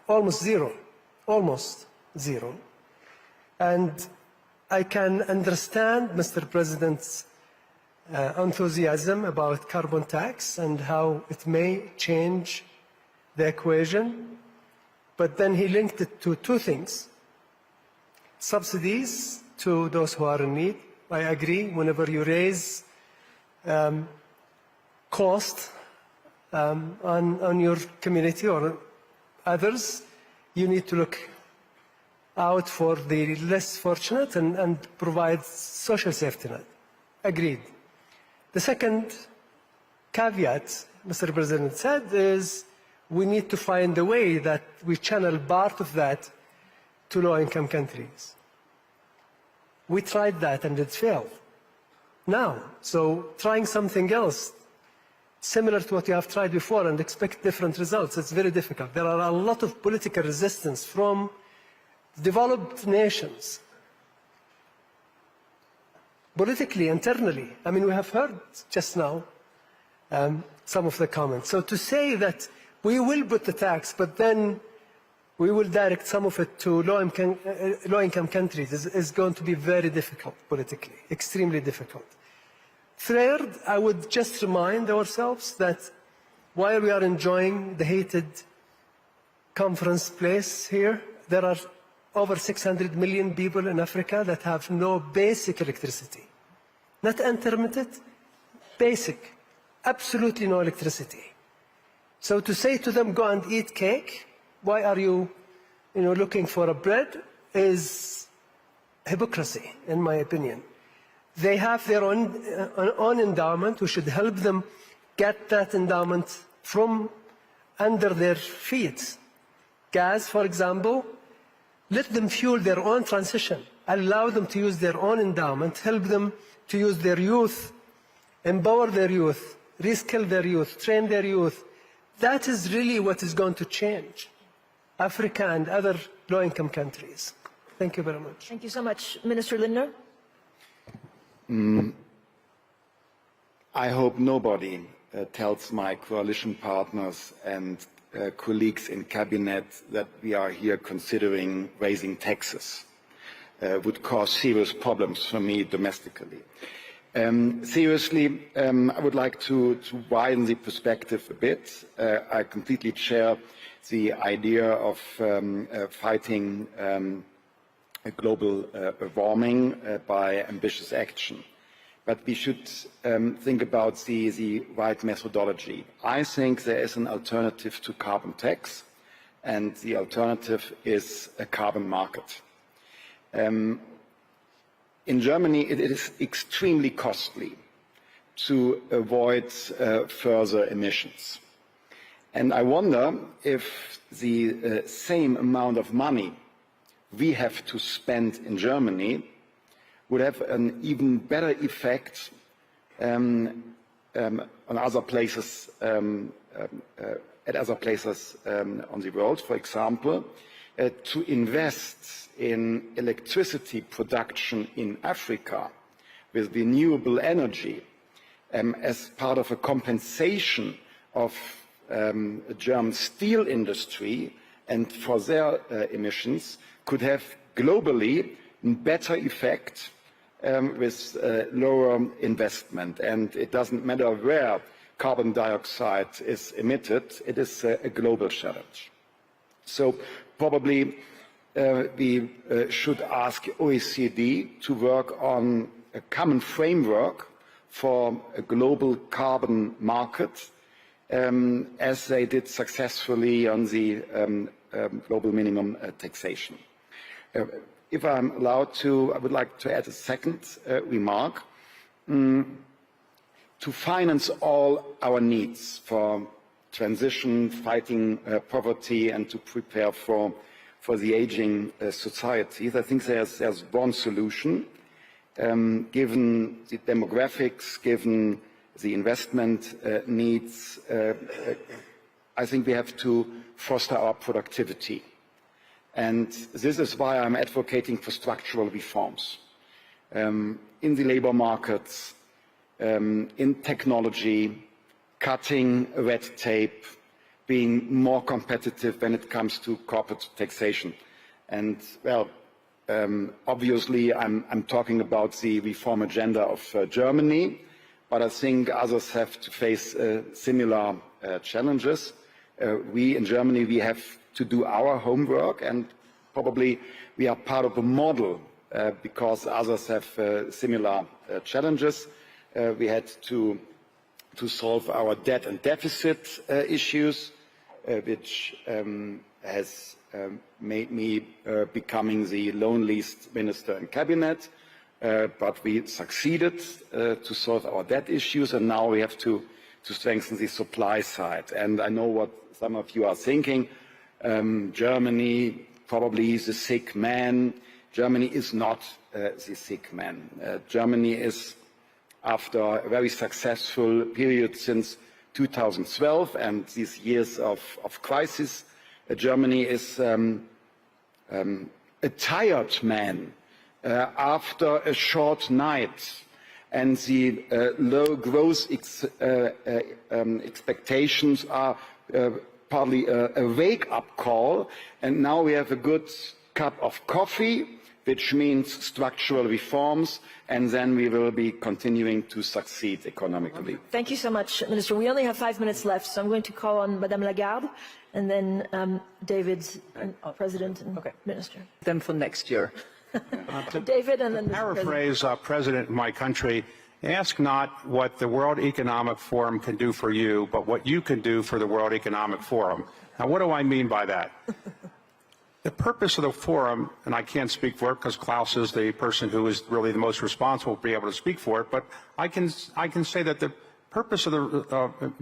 Almost zero. Almost zero. And I can understand Mr. President's enthusiasm about carbon tax and how it may change the equation, but then he linked it to two things. Subsidies to those who are in need. I agree, whenever you raise cost on your community or others, you need to look out for the less fortunate and provide social safety net. Agreed. The second caveat, Mr. President said, is we need to find a way that we channel part of that to low-income countries. We tried that and it failed. Now, so trying something else similar to what you have tried before and expect different results, it's very difficult. There are a lot of political resistance from developed nations. Politically, internally. I mean, we have heard just now some of the comments. So to say that we will put the tax, but then we will direct some of it to low-income countries is going to be very difficult politically, extremely difficult. Third, I would just remind ourselves that while we are enjoying the heated conference place here, there are over 600 million people in Africa that have no basic electricity. Not intermittent, basic. Absolutely no electricity. So to say to them, go and eat cake, why are you looking for a bread, is hypocrisy, in my opinion. They have their own endowment. We should help them get that endowment from under their feet. Gas, for example, let them fuel their own transition. Allow them to use their own endowment. Help them to use their youth, empower their youth, reskill their youth, train their youth. That is really what is going to change Africa and other low-income countries. Thank you very much. Thank you so much. Minister Lindner? I hope nobody tells my coalition partners and colleagues in cabinet that we are here considering raising taxes. Would cause serious problems for me domestically. Seriously, I would like to widen the perspective a bit. I completely share the idea of fighting global warming by ambitious action. But we should think about the right methodology. I think there is an alternative to carbon tax, and the alternative is a carbon market. In Germany, it is extremely costly to avoid further emissions. And I wonder if the same amount of money we have to spend in Germany would have an even better effect on other places, at other places on the world. For example, to invest in electricity production in Africa with renewable energy as part of a compensation of the German steel industry and for their emissions could have globally a better effect with lower investment. And it doesn't matter where carbon dioxide is emitted, it is a global challenge. So probably we should ask OECD to work on a common framework for a global carbon market, as they did successfully on the global minimum taxation. If I'm allowed to, I would like to add a second remark. To finance all our needs for transition, fighting poverty, and to prepare for the aging societies, I think there's one solution. Given the demographics, given the investment needs, I think we have to foster our productivity. And this is why I'm advocating for structural reforms in the labor markets, in technology, cutting red tape, being more competitive when it comes to corporate taxation. And, well, obviously, I'm talking about the reform agenda of Germany, but I think others have to face similar challenges. We in Germany, we have to do our homework, and probably we are part of a model because others have similar challenges. We had to solve our debt and deficit issues, which has made me becoming the loneliest minister in cabinet, but we succeeded to solve our debt issues, and now we have to strengthen the supply side. And I know what some of you are thinking. Germany probably is a sick man. Germany is not the sick man. Germany is, after a very successful period since 2012 and these years of crisis, Germany is a tired man after a short night, and the low growth expectations are partly a wake-up call, and now we have a good cup of coffee, which means structural reforms, and then we will be continuing to succeed economically. Thank you so much, Minister. We only have 5 minutes left, so I'm going to call on Madame Lagarde, and then David, President and Minister. Then for next year. David, and then Mr. Paraphrase President of my country, ask not what the World Economic Forum can do for you, but what you can do for the World Economic Forum. Now, what do I mean by that? The purpose of the forum, and I can't speak for it because Klaus is the person who is really the most responsible to be able to speak for it, but I can say that the purpose of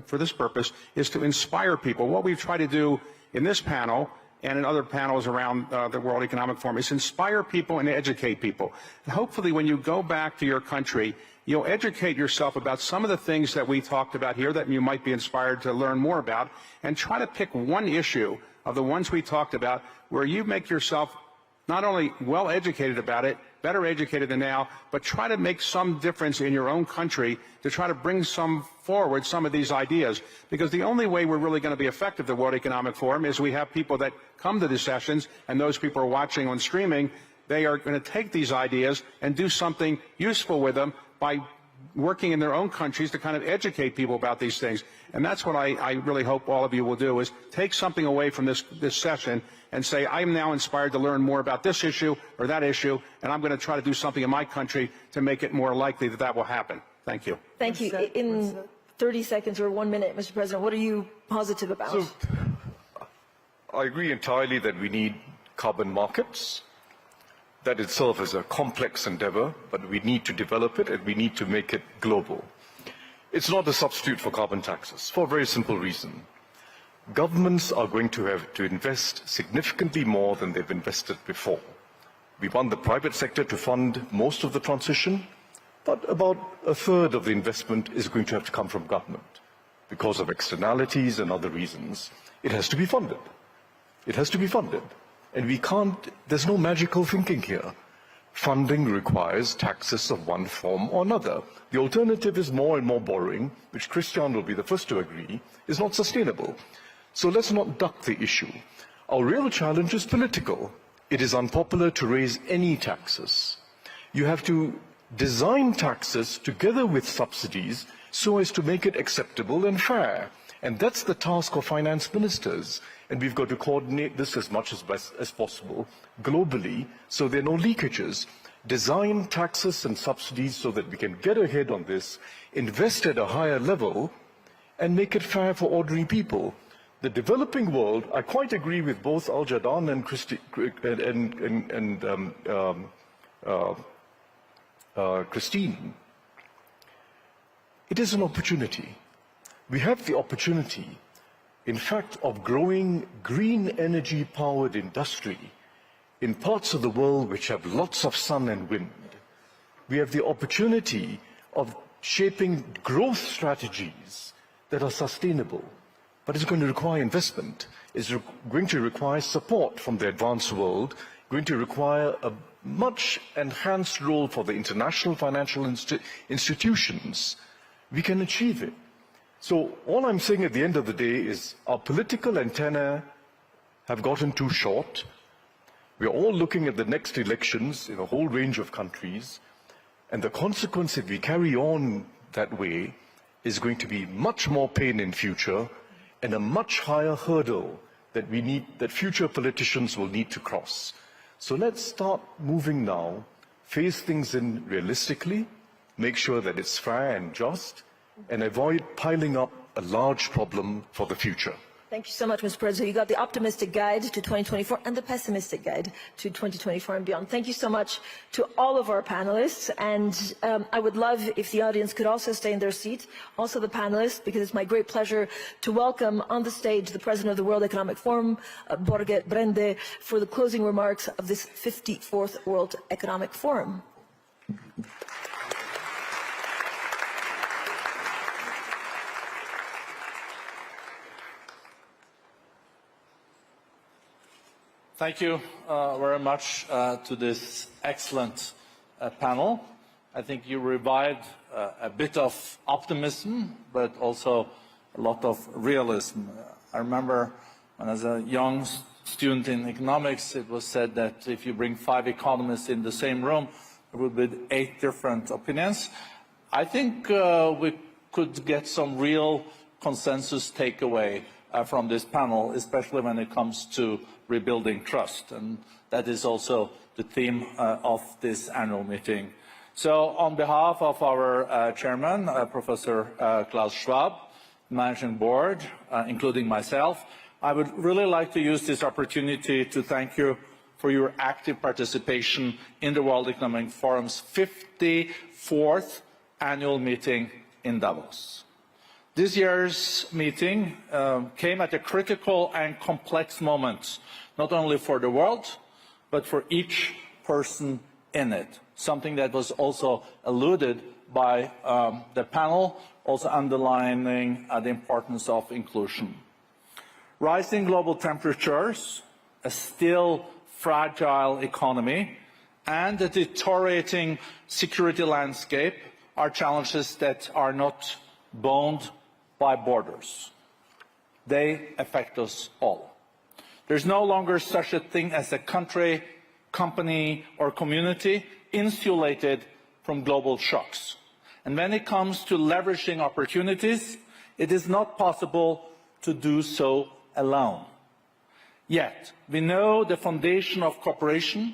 for this purpose is to inspire people. What we've tried to do in this panel and in other panels around the World Economic Forum is inspire people and educate people. And hopefully when you go back to your country, you'll educate yourself about some of the things that we talked about here that you might be inspired to learn more about, and try to pick one issue of the ones we talked about where you make yourself not only well educated about it, better educated than now, but try to make some difference in your own country to try to bring forward some of these ideas. Because the only way we're really going to be effective at the World Economic Forum is we have people that come to the sessions, and those people are watching on streaming. They are going to take these ideas and do something useful with them by working in their own countries to kind of educate people about these things. And that's what I really hope all of you will do, is take something away from this session and say, I'm now inspired to learn more about this issue or that issue, and I'm going to try to do something in my country to make it more likely that that will happen. Thank you. Thank you. In 30 seconds or 1 minute, Mr. President, what are you positive about? So, I agree entirely that we need carbon markets. That itself is a complex endeavor, but we need to develop it and we need to make it global. It's not a substitute for carbon taxes, for a very simple reason. Governments are going to have to invest significantly more than they've invested before. We want the private sector to fund most of the transition, but about a third of the investment is going to have to come from government. Because of externalities and other reasons, it has to be funded. It has to be funded. And we can't, there's no magical thinking here. Funding requires taxes of one form or another. The alternative is more and more borrowing, which Christian will be the first to agree, is not sustainable. So let's not duck the issue. Our real challenge is political. It is unpopular to raise any taxes. You have to design taxes together with subsidies so as to make it acceptable and fair. And that's the task of finance ministers. And we've got to coordinate this as much as possible globally so there are no leakages. Design taxes and subsidies so that we can get ahead on this, invest at a higher level, and make it fair for ordinary people. The developing world, I quite agree with both Al-Jadaan and Christine. It is an opportunity. We have the opportunity, in fact, of growing green energy-powered industry in parts of the world which have lots of sun and wind. We have the opportunity of shaping growth strategies that are sustainable. But it's going to require investment. It's going to require support from the advanced world, going to require a much enhanced role for the international financial institutions. We can achieve it. So all I'm saying at the end of the day is our political antennae have gotten too short. We're all looking at the next elections in a whole range of countries, and the consequence if we carry on that way is going to be much more pain in future and a much higher hurdle that future politicians will need to cross. So let's start moving now, phase things in realistically, make sure that it's fair and just, and avoid piling up a large problem for the future. Thank you so much, Mr. President. You got the optimistic guide to 2024 and the pessimistic guide to 2024 and beyond. Thank you so much to all of our panelists. And I would love if the audience could also stay in their seat, also the panelists, because it's my great pleasure to welcome on the stage the President of the World Economic Forum, Borge Brende, for the closing remarks of this 54th World Economic Forum. Thank you very much to this excellent panel. I think you revived a bit of optimism, but also a lot of realism. I remember when as a young student in economics, it was said that if you bring 5 economists in the same room, there would be 8 different opinions. I think we could get some real consensus takeaway from this panel, especially when it comes to rebuilding trust. And that is also the theme of this annual meeting. So on behalf of our chairman, Professor Klaus Schwab, managing board, including myself, I would really like to use this opportunity to thank you for your active participation in the World Economic Forum's 54th annual meeting in Davos. This year's meeting came at a critical and complex moment, not only for the world, but for each person in it, something that was also alluded by the panel, also underlining the importance of inclusion. Rising global temperatures, a still fragile economy, and a deteriorating security landscape are challenges that are not bound by borders. They affect us all. There's no longer such a thing as a country, company, or community insulated from global shocks. And when it comes to leveraging opportunities, it is not possible to do so alone. Yet, we know the foundation of cooperation,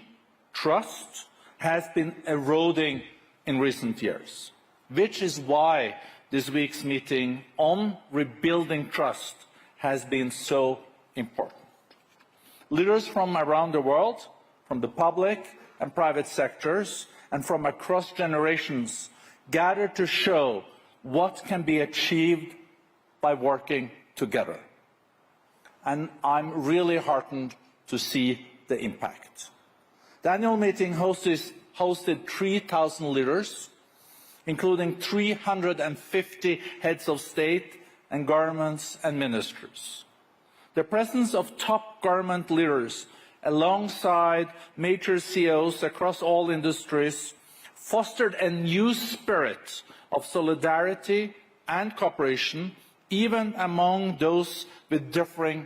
trust, has been eroding in recent years, which is why this week's meeting on rebuilding trust has been so important. Leaders from around the world, from the public and private sectors and from across generations gathered to show what can be achieved by working together. And I'm really heartened to see the impact. The annual meeting hosted 3,000 leaders, including 350 heads of state and governments and ministers. The presence of top government leaders alongside major CEOs across all industries fostered a new spirit of solidarity and cooperation, even among those with differing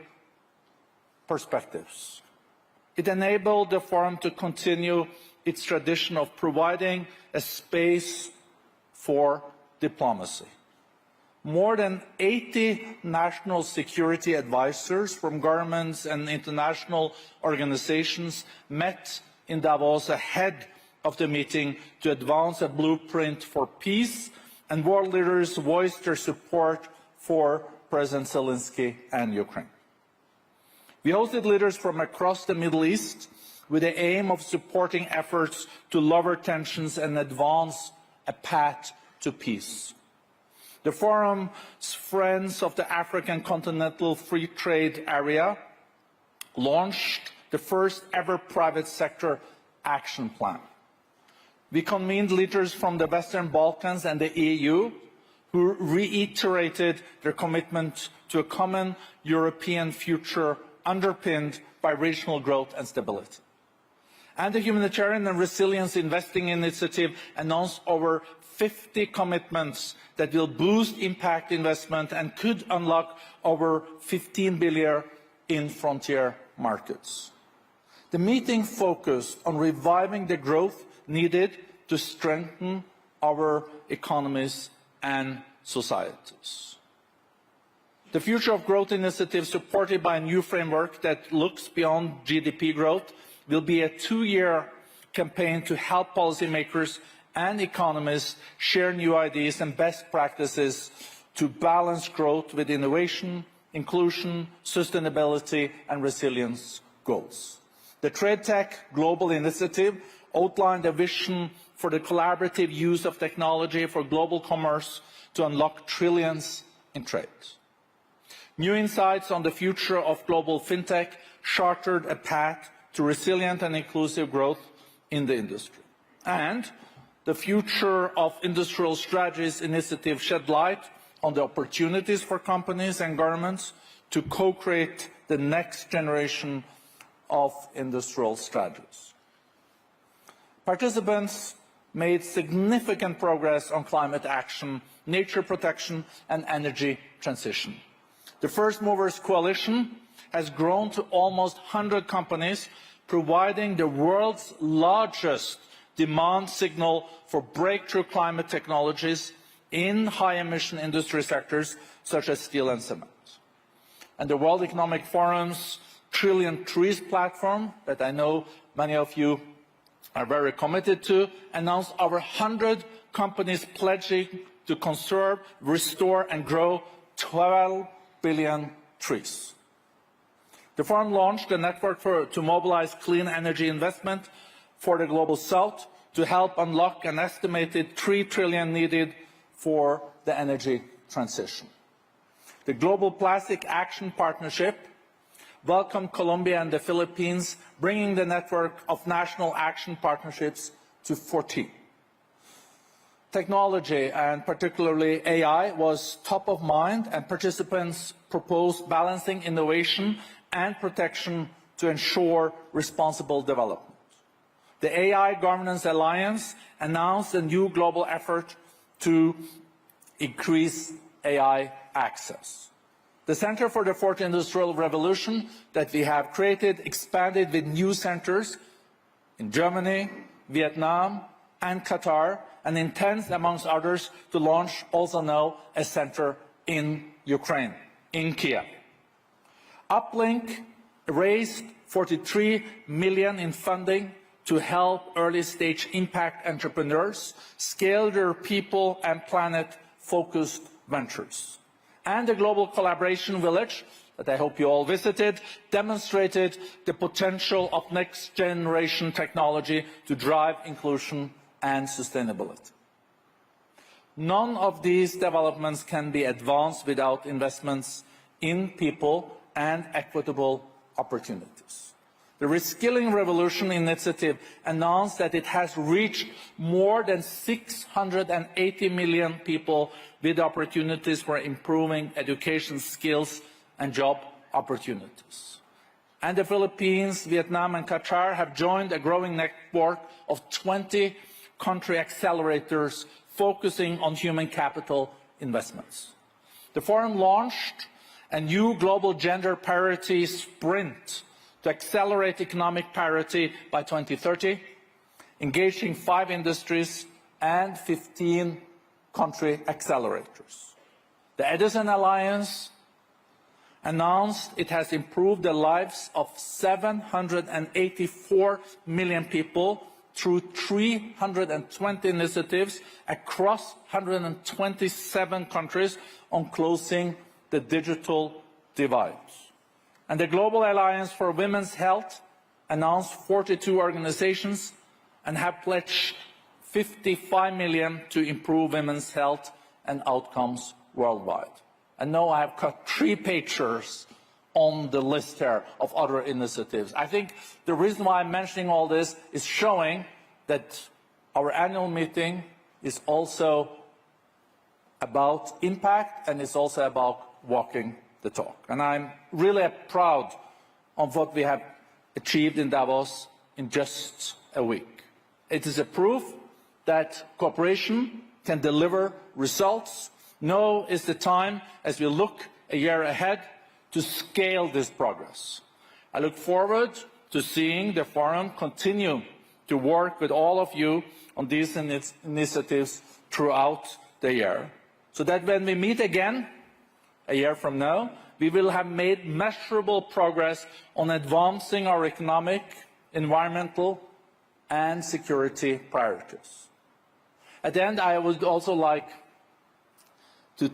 perspectives. It enabled the forum to continue its tradition of providing a space for diplomacy. More than 80 national security advisors from governments and international organizations met in Davos ahead of the meeting to advance a blueprint for peace, and world leaders voiced their support for President Zelensky and Ukraine. We hosted leaders from across the Middle East with the aim of supporting efforts to lower tensions and advance a path to peace. The forum's Friends of the African Continental Free Trade Area launched the first ever private sector action plan. We convened leaders from the Western Balkans and the EU who reiterated their commitment to a common European future underpinned by regional growth and stability. And the Humanitarian and Resilience Investing Initiative announced over 50 commitments that will boost impact investment and could unlock over 15 billion in frontier markets. The meeting focused on reviving the growth needed to strengthen our economies and societies. The Future of Growth initiative, supported by a new framework that looks beyond GDP growth, will be a 2-year campaign to help policymakers and economists share new ideas and best practices to balance growth with innovation, inclusion, sustainability and resilience goals. The TradeTech Global Initiative outlined a vision for the collaborative use of technology for global commerce to unlock trillions in trade. New insights on the future of global fintech chartered a path to resilient and inclusive growth in the industry. And the Future of Industrial Strategies initiative shed light on the opportunities for companies and governments to co-create the next generation of industrial strategies. Participants made significant progress on climate action, nature protection and energy transition. The First Movers Coalition has grown to almost 100 companies, providing the world's largest demand signal for breakthrough climate technologies in high-emission industry sectors such as steel and cement. And the World Economic Forum's Trillion Trees platform, that I know many of you are very committed to, announced over 100 companies pledging to conserve, restore and grow 12 billion trees. The forum launched a network to mobilize clean energy investment for the Global South to help unlock an estimated 3 trillion needed for the energy transition. The Global Plastic Action Partnership welcomed Colombia and the Philippines, bringing the network of national action partnerships to 14. Technology, and particularly AI, was top of mind, and participants proposed balancing innovation and protection to ensure responsible development. The AI Governance Alliance announced a new global effort to increase AI access. The Center for the Fourth Industrial Revolution that we have created expanded with new centers in Germany, Vietnam, and Qatar, and intends, amongst others, to launch also now a center in Ukraine, in Kiev. Uplink raised 43 million in funding to help early-stage impact entrepreneurs scale their people and planet-focused ventures. And the Global Collaboration Village that I hope you all visited, demonstrated the potential of next generation technology to drive inclusion and sustainability. None of these developments can be advanced without investments in people and equitable opportunities. The Reskilling Revolution initiative announced that it has reached more than 680 million people with opportunities for improving education skills and job opportunities. And the Philippines, Vietnam and Qatar have joined a growing network of 20 country accelerators focusing on human capital investments. The forum launched a new global gender parity sprint to accelerate economic parity by 2030, engaging 5 industries and 15 country accelerators. The Edison Alliance announced it has improved the lives of 784 million people through 320 initiatives across 127 countries on closing the digital divide. And the Global Alliance for Women's Health announced 42 organizations and have pledged 55 million to improve women's health and outcomes worldwide. And now I have cut 3 pictures on the list here of other initiatives. I think the reason why I'm mentioning all this is showing that our annual meeting is also about impact and it's also about walking the talk. And I'm really proud of what we have achieved in Davos in just a week. It is a proof that cooperation can deliver results. Now is the time, as we look a year ahead, to scale this progress. I look forward to seeing the forum continue to work with all of you on these initiatives throughout the year, so that when we meet again a year from now, we will have made measurable progress on advancing our economic, environmental, and security priorities. At the end, I would also like to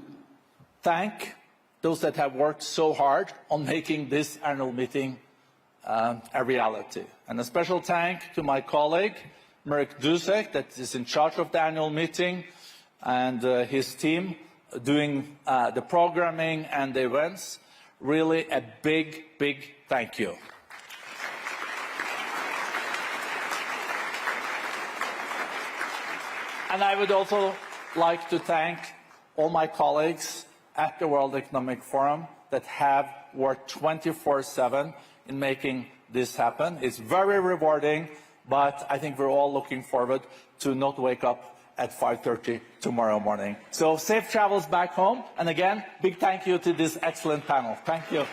thank those that have worked so hard on making this annual meeting a reality. And a special thank to my colleague, Marek Dusek, that is in charge of the annual meeting, and his team doing the programming and the events. Really a big, big thank you. And I would also like to thank all my colleagues at the World Economic Forum that have worked 24/7 in making this happen. It's very rewarding, but I think we're all looking forward to not wake up at 5:30 tomorrow morning. So safe travels back home. And again, big thank you to this excellent panel. Thank you.